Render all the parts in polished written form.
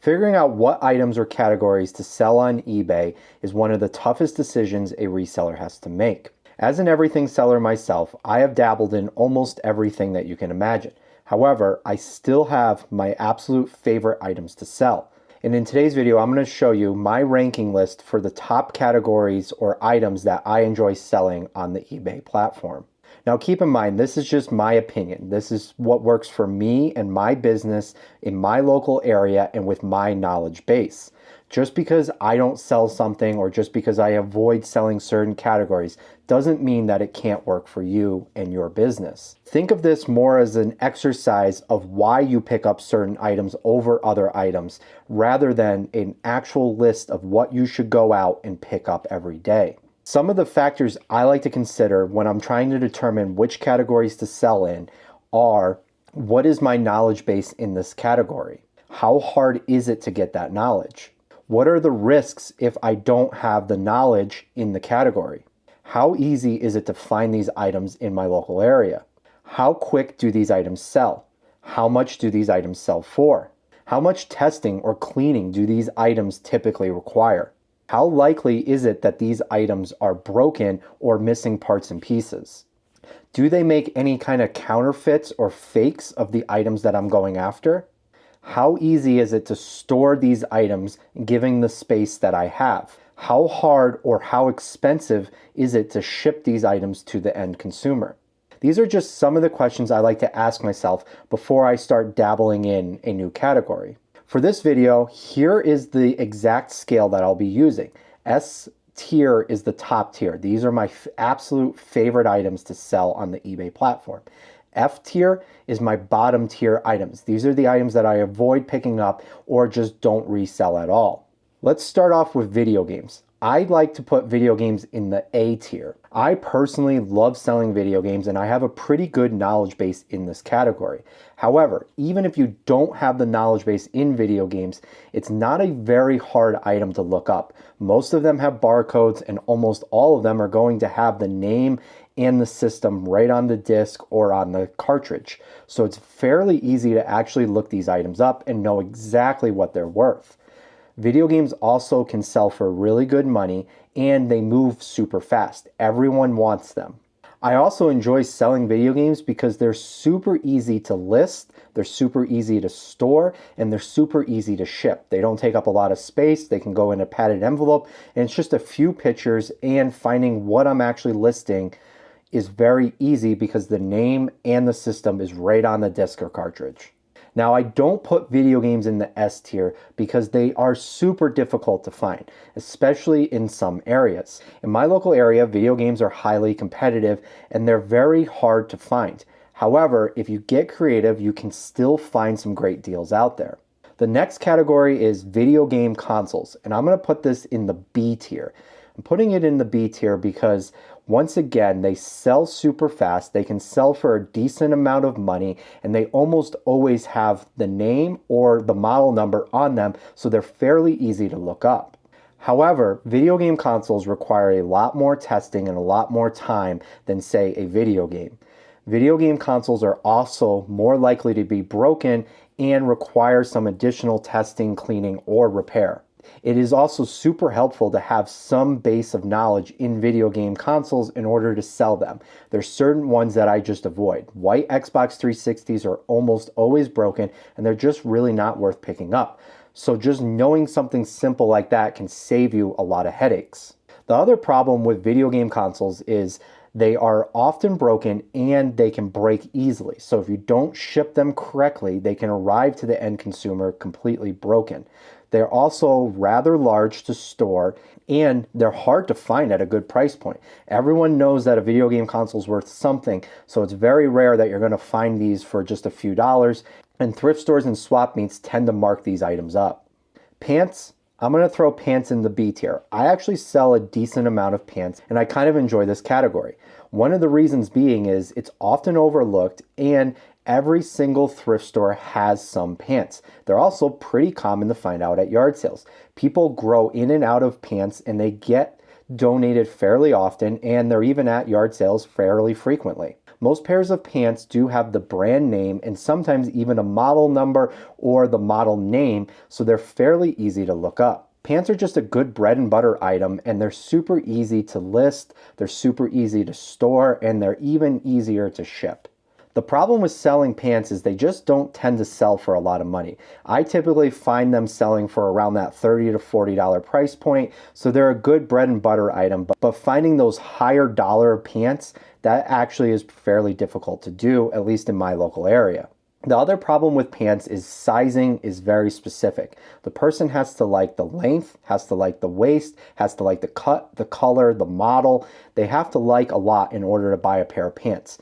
Figuring out what items or categories to sell on eBay is one of the toughest decisions a reseller has to make. As an everything seller myself, I have dabbled in almost everything that you can imagine. However, I still have my absolute favorite items to sell. And in today's video, I'm going to show you my ranking list for the top categories or items that I enjoy selling on the eBay platform. Now keep in mind, this is just my opinion. This is what works for me and my business in my local area and with my knowledge base. Just because I don't sell something or just because I avoid selling certain categories doesn't mean that it can't work for you and your business. Think of this more as an exercise of why you pick up certain items over other items rather than an actual list of what you should go out and pick up every day. Some of the factors I like to consider when I'm trying to determine which categories to sell in are: what is my knowledge base in this category? How hard is it to get that knowledge? What are the risks if I don't have the knowledge in the category? How easy is it to find these items in my local area? How quick do these items sell? How much do these items sell for? How much testing or cleaning do these items typically require? How likely is it that these items are broken or missing parts and pieces? Do they make any kind of counterfeits or fakes of the items that I'm going after? How easy is it to store these items given the space that I have? How hard or how expensive is it to ship these items to the end consumer? These are just some of the questions I like to ask myself before I start dabbling in a new category. For this video, here is the exact scale that I'll be using. S tier is the top tier. These are my absolute favorite items to sell on the eBay platform. F tier is my bottom tier items. These are the items that I avoid picking up or just don't resell at all. Let's start off with video games. I like to put video games in the A tier. I personally love selling video games and I have a pretty good knowledge base in this category. However, even if you don't have the knowledge base in video games, it's not a very hard item to look up. Most of them have barcodes and almost all of them are going to have the name and the system right on the disc or on the cartridge. So it's fairly easy to actually look these items up and know exactly what they're worth. Video games also can sell for really good money and they move super fast. Everyone wants them. I also enjoy selling video games because they're super easy to list, they're super easy to store, and they're super easy to ship. They don't take up a lot of space, they can go in a padded envelope, and it's just a few pictures, and finding what I'm actually listing is very easy because the name and the system is right on the disc or cartridge. Now, I don't put video games in the S tier because they are super difficult to find, especially in some areas. In my local area, video games are highly competitive and they're very hard to find. However, if you get creative, you can still find some great deals out there. The next category is video game consoles, and I'm going to put this in the B tier. I'm putting it in the B tier because once again, they sell super fast, they can sell for a decent amount of money, and they almost always have the name or the model number on them, so they're fairly easy to look up. However, video game consoles require a lot more testing and a lot more time than, say, a video game. Video game consoles are also more likely to be broken and require some additional testing, cleaning, or repair. It is also super helpful to have some base of knowledge in video game consoles in order to sell them. There's certain ones that I just avoid. White Xbox 360s are almost always broken and they're just really not worth picking up. So just knowing something simple like that can save you a lot of headaches. The other problem with video game consoles is they are often broken and they can break easily. So if you don't ship them correctly, they can arrive to the end consumer completely broken. They're also rather large to store and they're hard to find at a good price point. Everyone knows that a video game console is worth something, so it's very rare that you're going to find these for just a few dollars, and thrift stores and swap meets tend to mark these items up. Pants, I'm going to throw pants in the B tier. I actually sell a decent amount of pants and I kind of enjoy this category. One of the reasons being is it's often overlooked and every single thrift store has some pants. They're also pretty common to find out at yard sales. People grow in and out of pants and they get donated fairly often and they're even at yard sales fairly frequently. Most pairs of pants do have the brand name and sometimes even a model number or the model name, so they're fairly easy to look up. Pants are just a good bread and butter item, and they're super easy to list, they're super easy to store, and they're even easier to ship. The problem with selling pants is they just don't tend to sell for a lot of money. I typically find them selling for around that $30 to $40 price point, so they're a good bread and butter item, but finding those higher dollar pants, that actually is fairly difficult to do, at least in my local area. The other problem with pants is sizing is very specific. The person has to like the length, has to like the waist, has to like the cut, the color, the model. They have to like a lot in order to buy a pair of pants.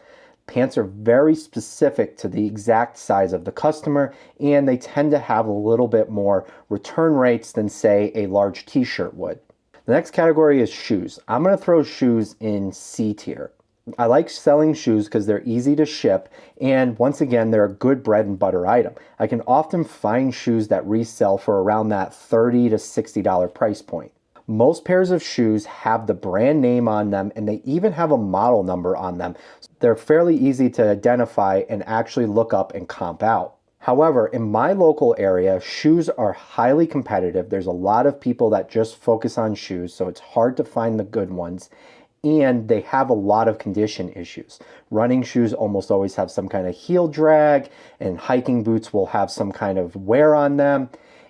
Pants are very specific to the exact size of the customer, and they tend to have a little bit more return rates than, say, a large t-shirt would. The next category is shoes. I'm going to throw shoes in C tier. I like selling shoes because they're easy to ship, and once again, they're a good bread and butter item. I can often find shoes that resell for around that $30 to $60 price point. Most pairs of shoes have the brand name on them, and they even have a model number on them. They're fairly easy to identify and actually look up and comp out. However, in my local area, shoes are highly competitive. There's a lot of people that just focus on shoes, so it's hard to find the good ones. And they have a lot of condition issues. Running shoes almost always have some kind of heel drag, and hiking boots will have some kind of wear on them.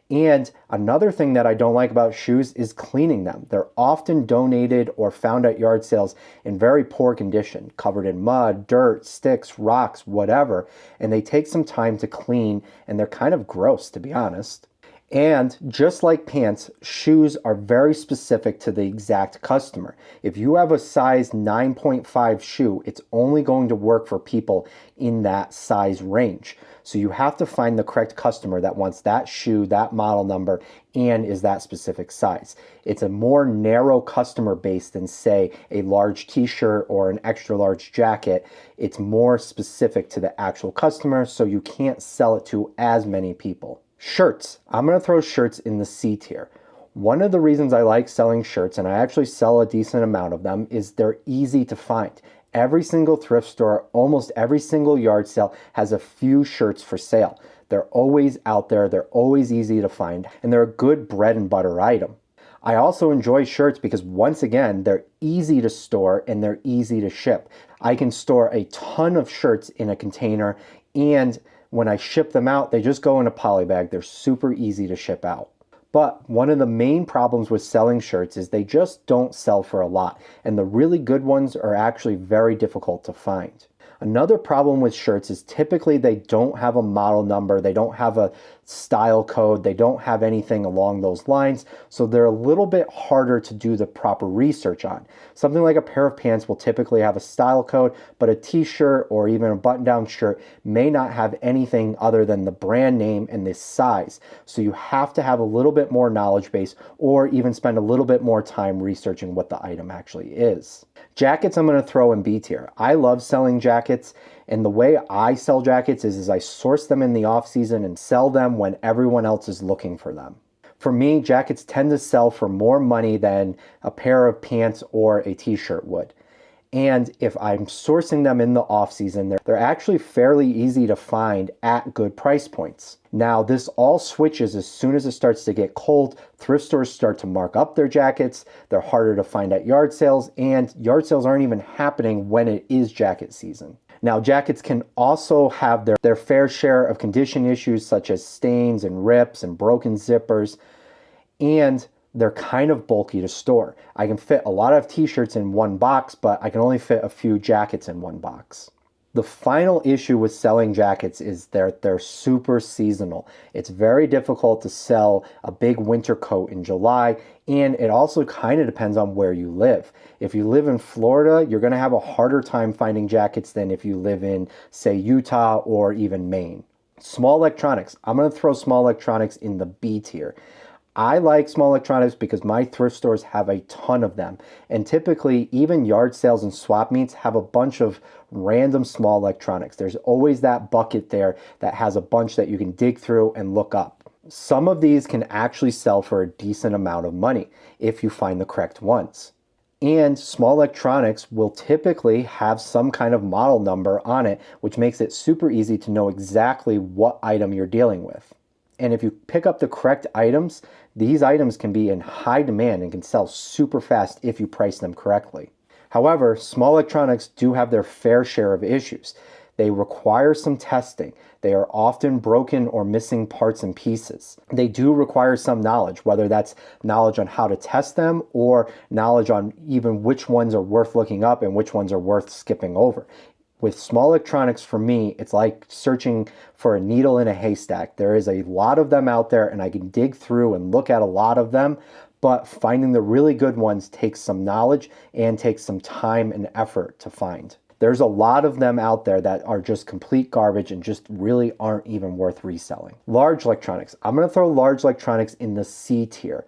And another thing that I don't like about shoes is cleaning them. They're often donated or found at yard sales in very poor condition, covered in mud, dirt, sticks, rocks, whatever. And they take some time to clean, and they're kind of gross, to be honest. And just like pants, shoes are very specific to the exact customer. If you have a size 9.5 shoe, it's only going to work for people in that size range. So you have to find the correct customer that wants that shoe, that model number, and is that specific size. It's a more narrow customer base than, say, a large t-shirt or an extra large jacket. It's more specific to the actual customer, so you can't sell it to as many people. Shirts. I'm going to throw shirts in the C tier. One of the reasons I like selling shirts, and I actually sell a decent amount of them, is they're easy to find. Every single thrift store, almost every single yard sale has a few shirts for sale. They're always out there, they're always easy to find, and they're a good bread and butter item. I also enjoy shirts because, once again, they're easy to store and they're easy to ship. I can store a ton of shirts in a container, and when I ship them out, they just go in a poly bag. They're super easy to ship out. But one of the main problems with selling shirts is they just don't sell for a lot, and the really good ones are actually very difficult to find. Another problem with shirts is typically they don't have a model number, they don't have a style code, they don't have anything along those lines, so they're a little bit harder to do the proper research on. Something like a pair of pants will typically have a style code, but a t-shirt or even a button-down shirt may not have anything other than the brand name and the size. So you have to have a little bit more knowledge base, or even spend a little bit more time researching what the item actually is. Jackets I'm going to throw in B tier. I love selling jackets, and the way I sell jackets is I source them in the off season and sell them when everyone else is looking for them. For me, jackets tend to sell for more money than a pair of pants or a t-shirt would. And if I'm sourcing them in the off season, they're actually fairly easy to find at good price points. Now, this all switches as soon as it starts to get cold. Thrift stores start to mark up their jackets. They're harder to find at yard sales, and yard sales aren't even happening when it is jacket season. Now, jackets can also have their fair share of condition issues, such as stains and rips and broken zippers, and they're kind of bulky to store. I can fit a lot of t-shirts in one box, but I can only fit a few jackets in one box. The final issue with selling jackets is they're super seasonal. It's very difficult to sell a big winter coat in July, and it also kind of depends on where you live. If you live in Florida, you're going to have a harder time finding jackets than if you live in, say, Utah or even Maine. Small electronics. I'm going to throw small electronics in the B tier. I like small electronics because my thrift stores have a ton of them. And typically, even yard sales and swap meets have a bunch of random small electronics. There's always that bucket there that has a bunch that you can dig through and look up. Some of these can actually sell for a decent amount of money if you find the correct ones. And small electronics will typically have some kind of model number on it, which makes it super easy to know exactly what item you're dealing with. And if you pick up the correct items, these items can be in high demand and can sell super fast if you price them correctly. However, small electronics do have their fair share of issues. They require some testing. They are often broken or missing parts and pieces. They do require some knowledge, whether that's knowledge on how to test them or knowledge on even which ones are worth looking up and which ones are worth skipping over. With small electronics, for me, it's like searching for a needle in a haystack. There is a lot of them out there, and I can dig through and look at a lot of them, but finding the really good ones takes some knowledge and takes some time and effort to find. There's a lot of them out there that are just complete garbage and just really aren't even worth reselling. Large electronics. I'm going to throw large electronics in the C tier.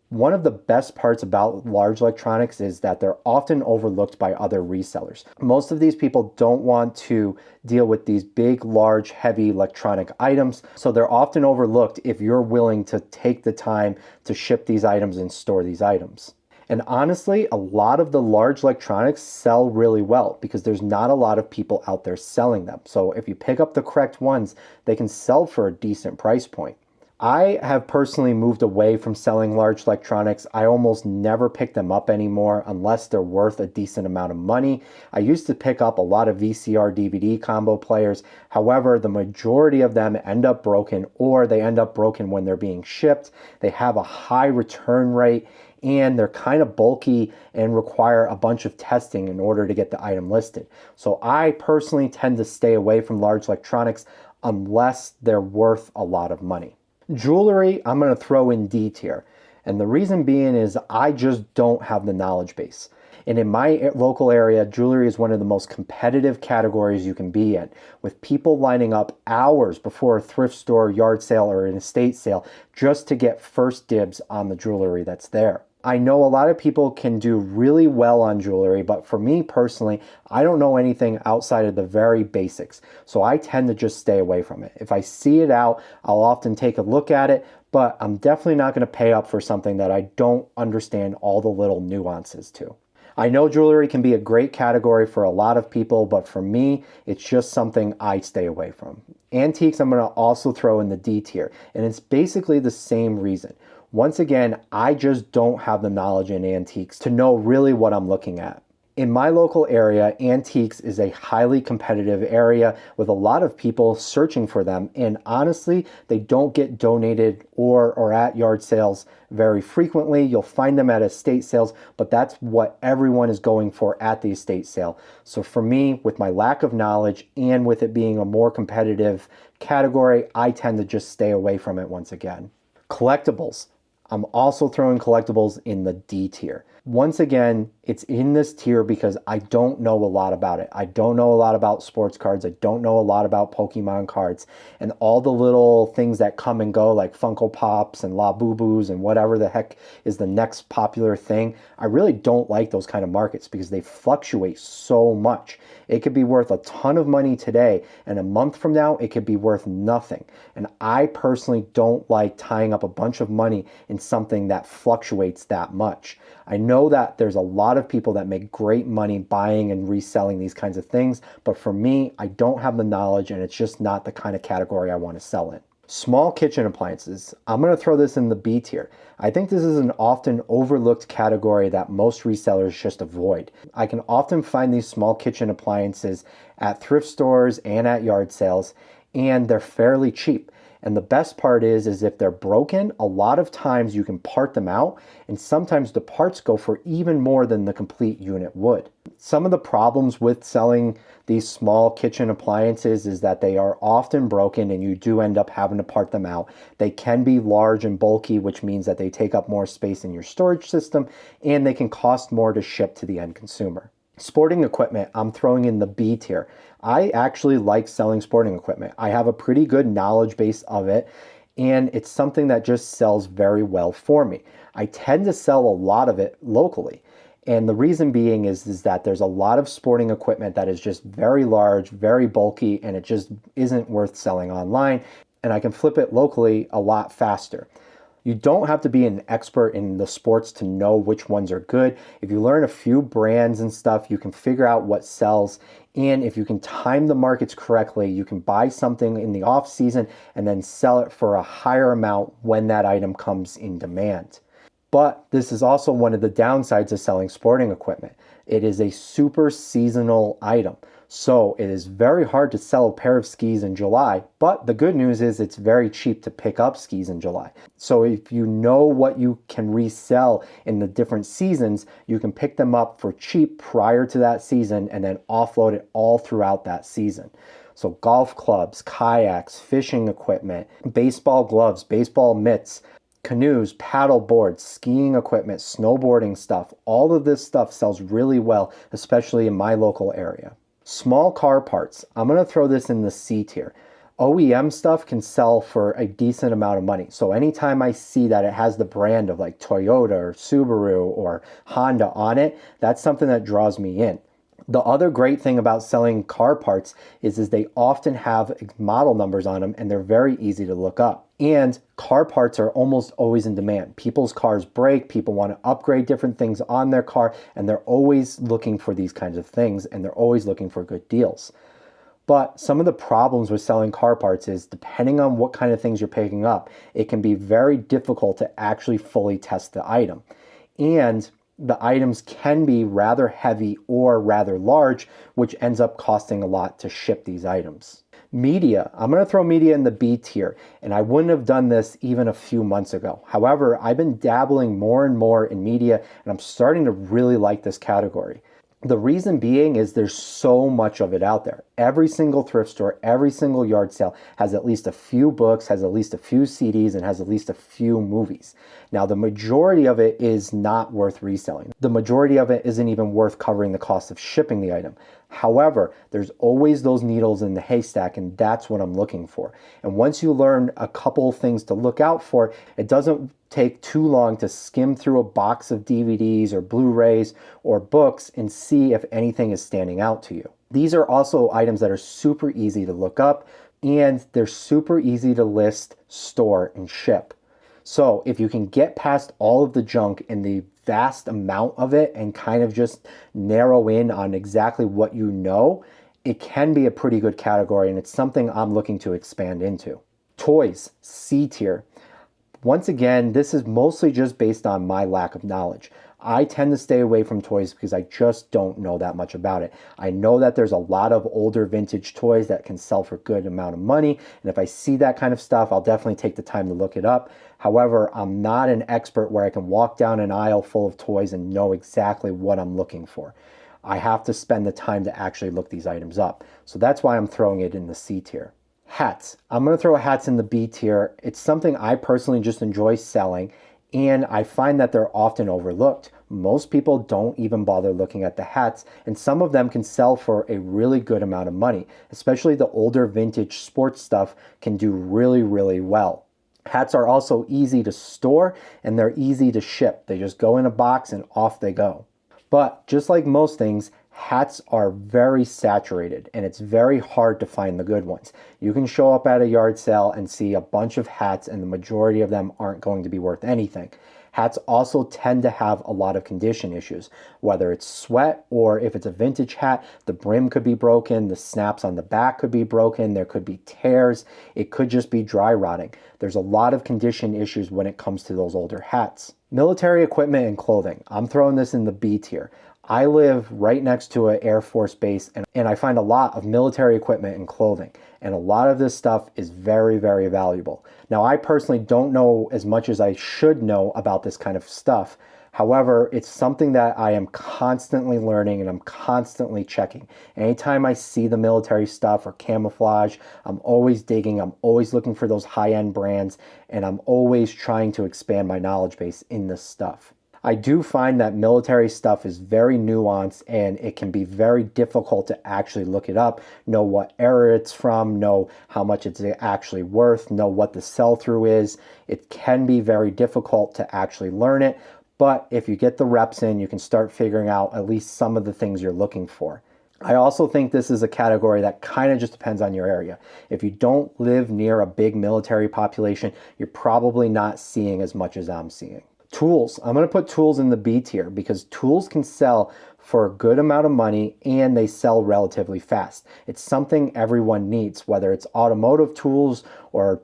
One of the best parts about large electronics is that they're often overlooked by other resellers. Most of these people don't want to deal with these big, large, heavy electronic items, so they're often overlooked if you're willing to take the time to ship these items and store these items. And honestly, a lot of the large electronics sell really well because there's not a lot of people out there selling them. So if you pick up the correct ones, they can sell for a decent price point. I have personally moved away from selling large electronics. I almost never pick them up anymore unless they're worth a decent amount of money. I used to pick up a lot of VCR DVD combo players. However, the majority of them end up broken, or they end up broken when they're being shipped. They have a high return rate, and they're kind of bulky and require a bunch of testing in order to get the item listed. So I personally tend to stay away from large electronics unless they're worth a lot of money. Jewelry, I'm going to throw in D tier. And the reason being is I just don't have the knowledge base. And in my local area, jewelry is one of the most competitive categories you can be in, with people lining up hours before a thrift store, yard sale, or an estate sale just to get first dibs on the jewelry that's there. I know a lot of people can do really well on jewelry, but for me personally, I don't know anything outside of the very basics. So I tend to just stay away from it. If I see it out, I'll often take a look at it, but I'm definitely not going to pay up for something that I don't understand all the little nuances to. I know jewelry can be a great category for a lot of people, but for me, it's just something I stay away from. Antiques, I'm going to also throw in the D tier, and it's basically the same reason. Once again, I just don't have the knowledge in antiques to know really what I'm looking at. In my local area, antiques is a highly competitive area with a lot of people searching for them. And honestly, they don't get donated or at yard sales very frequently. You'll find them at estate sales, but that's what everyone is going for at the estate sale. So for me, with my lack of knowledge and with it being a more competitive category, I tend to just stay away from it once again. Collectibles. I'm also throwing collectibles in the D tier. Once again, it's in this tier because I don't know a lot about it. I don't know a lot about sports cards. I don't know a lot about Pokemon cards and all the little things that come and go like Funko Pops and La Boo Boos and whatever the heck is the next popular thing. I really don't like those kind of markets because they fluctuate so much. It could be worth a ton of money today, and a month from now, it could be worth nothing. And I personally don't like tying up a bunch of money in something that fluctuates that much. I know that there's a lot of people that make great money buying and reselling these kinds of things, but for me, I don't have the knowledge, and it's just not the kind of category I want to sell in. Small kitchen appliances. I'm going to throw this in the B tier. I think this is an often overlooked category that most resellers just avoid. I can often find these small kitchen appliances at thrift stores and at yard sales, and they're fairly cheap. And the best part is if they're broken, a lot of times you can part them out, and sometimes the parts go for even more than the complete unit would. Some of the problems with selling these small kitchen appliances is that they are often broken and you do end up having to part them out. They can be large and bulky, which means that they take up more space in your storage system, and they can cost more to ship to the end consumer. Sporting equipment, I'm throwing in the B tier. I actually like selling sporting equipment. I have a pretty good knowledge base of it, and it's something that just sells very well for me. I tend to sell a lot of it locally. And the reason being is that there's a lot of sporting equipment that is just very large, very bulky, and it just isn't worth selling online. And I can flip it locally a lot faster. You don't have to be an expert in the sports to know which ones are good. If you learn a few brands and stuff, you can figure out what sells. And if you can time the markets correctly, you can buy something in the off season and then sell it for a higher amount when that item comes in demand. But this is also one of the downsides of selling sporting equipment. It is a super seasonal item. So it is very hard to sell a pair of skis in July, but the good news is it's very cheap to pick up skis in July. So if you know what you can resell in the different seasons, you can pick them up for cheap prior to that season and then offload it all throughout that season. So golf clubs, kayaks, fishing equipment, baseball gloves, baseball mitts, canoes, paddle boards, skiing equipment, snowboarding stuff, all of this stuff sells really well, especially in my local area. Small car parts, I'm going to throw this in the C tier. OEM stuff can sell for a decent amount of money. So anytime I see that it has the brand of like Toyota or Subaru or Honda on it, that's something that draws me in. The other great thing about selling car parts is they often have model numbers on them and they're very easy to look up. And car parts are almost always in demand. People's cars break, people want to upgrade different things on their car, and they're always looking for these kinds of things, and they're always looking for good deals. But some of the problems with selling car parts is depending on what kind of things you're picking up, it can be very difficult to actually fully test the item. And the items can be rather heavy or rather large, which ends up costing a lot to ship these items. Media, I'm going to throw media in the B tier, and I wouldn't have done this even a few months ago. However, I've been dabbling more and more in media, and I'm starting to really like this category. The reason being is there's so much of it out there. Every single thrift store, every single yard sale has at least a few books, has at least a few CDs, and has at least a few movies. Now, the majority of it is not worth reselling. The majority of it isn't even worth covering the cost of shipping the item. However, there's always those needles in the haystack, and that's what I'm looking for. And once you learn a couple things to look out for, it doesn't take too long to skim through a box of DVDs or Blu-rays or books and see if anything is standing out to you. These are also items that are super easy to look up, and they're super easy to list, store, and ship. So if you can get past all of the junk and the vast amount of it and kind of just narrow in on exactly what you know, it can be a pretty good category, and it's something I'm looking to expand into. Toys, C tier. Once again, this is mostly just based on my lack of knowledge. I tend to stay away from toys because I just don't know that much about it. I know that there's a lot of older vintage toys that can sell for a good amount of money, and if I see that kind of stuff, I'll definitely take the time to look it up. However, I'm not an expert where I can walk down an aisle full of toys and know exactly what I'm looking for. I have to spend the time to actually look these items up. So that's why I'm throwing it in the C tier. Hats. I'm going to throw hats in the B tier. It's something I personally just enjoy selling, and I find that they're often overlooked. Most people don't even bother looking at the hats, and some of them can sell for a really good amount of money. Especially the older vintage sports stuff can do really, really well. Hats are also easy to store, and they're easy to ship. They just go in a box and off they go. But just like most things, hats are very saturated, and it's very hard to find the good ones. You can show up at a yard sale and see a bunch of hats, and the majority of them aren't going to be worth anything. Hats also tend to have a lot of condition issues, whether it's sweat or if it's a vintage hat, the brim could be broken, the snaps on the back could be broken, there could be tears, it could just be dry rotting. There's a lot of condition issues when it comes to those older hats. Military equipment and clothing. I'm throwing this in the B tier. I live right next to an Air Force base, and I find a lot of military equipment and clothing. And a lot of this stuff is very, very valuable. Now, I personally don't know as much as I should know about this kind of stuff. However, it's something that I am constantly learning and I'm constantly checking. Anytime I see the military stuff or camouflage, I'm always digging, I'm always looking for those high-end brands, and I'm always trying to expand my knowledge base in this stuff. I do find that military stuff is very nuanced, and it can be very difficult to actually look it up, know what era it's from, know how much it's actually worth, know what the sell-through is. It can be very difficult to actually learn it, but if you get the reps in, you can start figuring out at least some of the things you're looking for. I also think this is a category that kind of just depends on your area. If you don't live near a big military population, you're probably not seeing as much as I'm seeing. Tools. I'm going to put tools in the B tier because tools can sell for a good amount of money and they sell relatively fast. It's something everyone needs, whether it's automotive tools or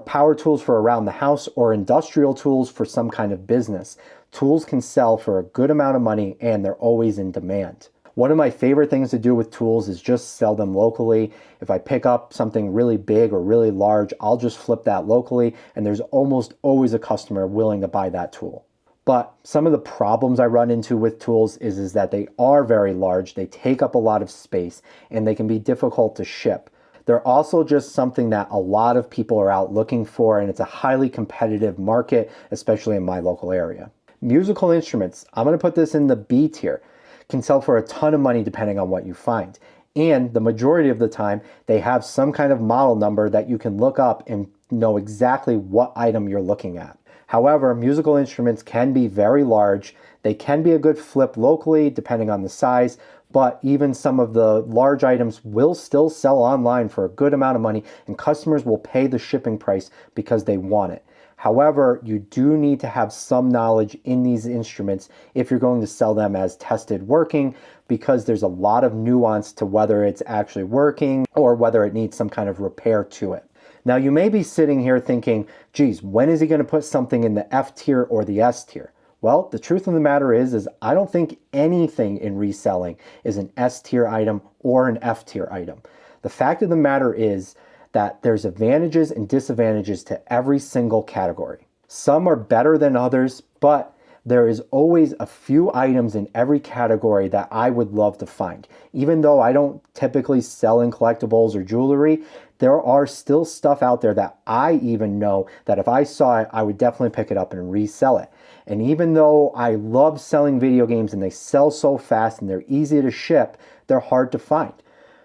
power tools for around the house or industrial tools for some kind of business. Tools can sell for a good amount of money and they're always in demand. One of my favorite things to do with tools is just sell them locally. If I pick up something really big or really large, I'll just flip that locally, and there's almost always a customer willing to buy that tool. But some of the problems I run into with tools is that they are very large, they take up a lot of space, and they can be difficult to ship. They're also just something that a lot of people are out looking for, and it's a highly competitive market, especially in my local area. Musical instruments, I'm going to put this in the B tier. Can sell for a ton of money depending on what you find. And the majority of the time, they have some kind of model number that you can look up and know exactly what item you're looking at. However, musical instruments can be very large. They can be a good flip locally depending on the size, but even some of the large items will still sell online for a good amount of money, and customers will pay the shipping price because they want it. However, you do need to have some knowledge in these instruments if you're going to sell them as tested working, because there's a lot of nuance to whether it's actually working or whether it needs some kind of repair to it. Now, you may be sitting here thinking, geez, when is he going to put something in the F tier or the S tier? Well, the truth of the matter is I don't think anything in reselling is an S tier item or an F tier item. The fact of the matter is that there's advantages and disadvantages to every single category. Some are better than others, but there is always a few items in every category that I would love to find. Even though I don't typically sell in collectibles or jewelry, there are still stuff out there that I even know that if I saw it, I would definitely pick it up and resell it. And even though I love selling video games and they sell so fast and they're easy to ship, they're hard to find.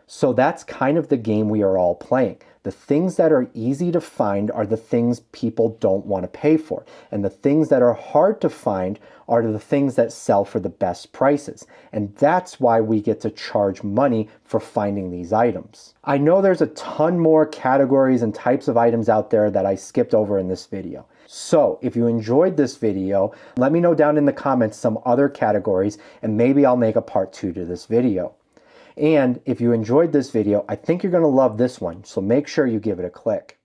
So that's kind of the game we are all playing. The things that are easy to find are the things people don't want to pay for. And the things that are hard to find are the things that sell for the best prices. And that's why we get to charge money for finding these items. I know there's a ton more categories and types of items out there that I skipped over in this video. So if you enjoyed this video, let me know down in the comments some other categories and maybe I'll make a part 2 to this video. And if you enjoyed this video, I think you're going to love this one, so make sure you give it a click.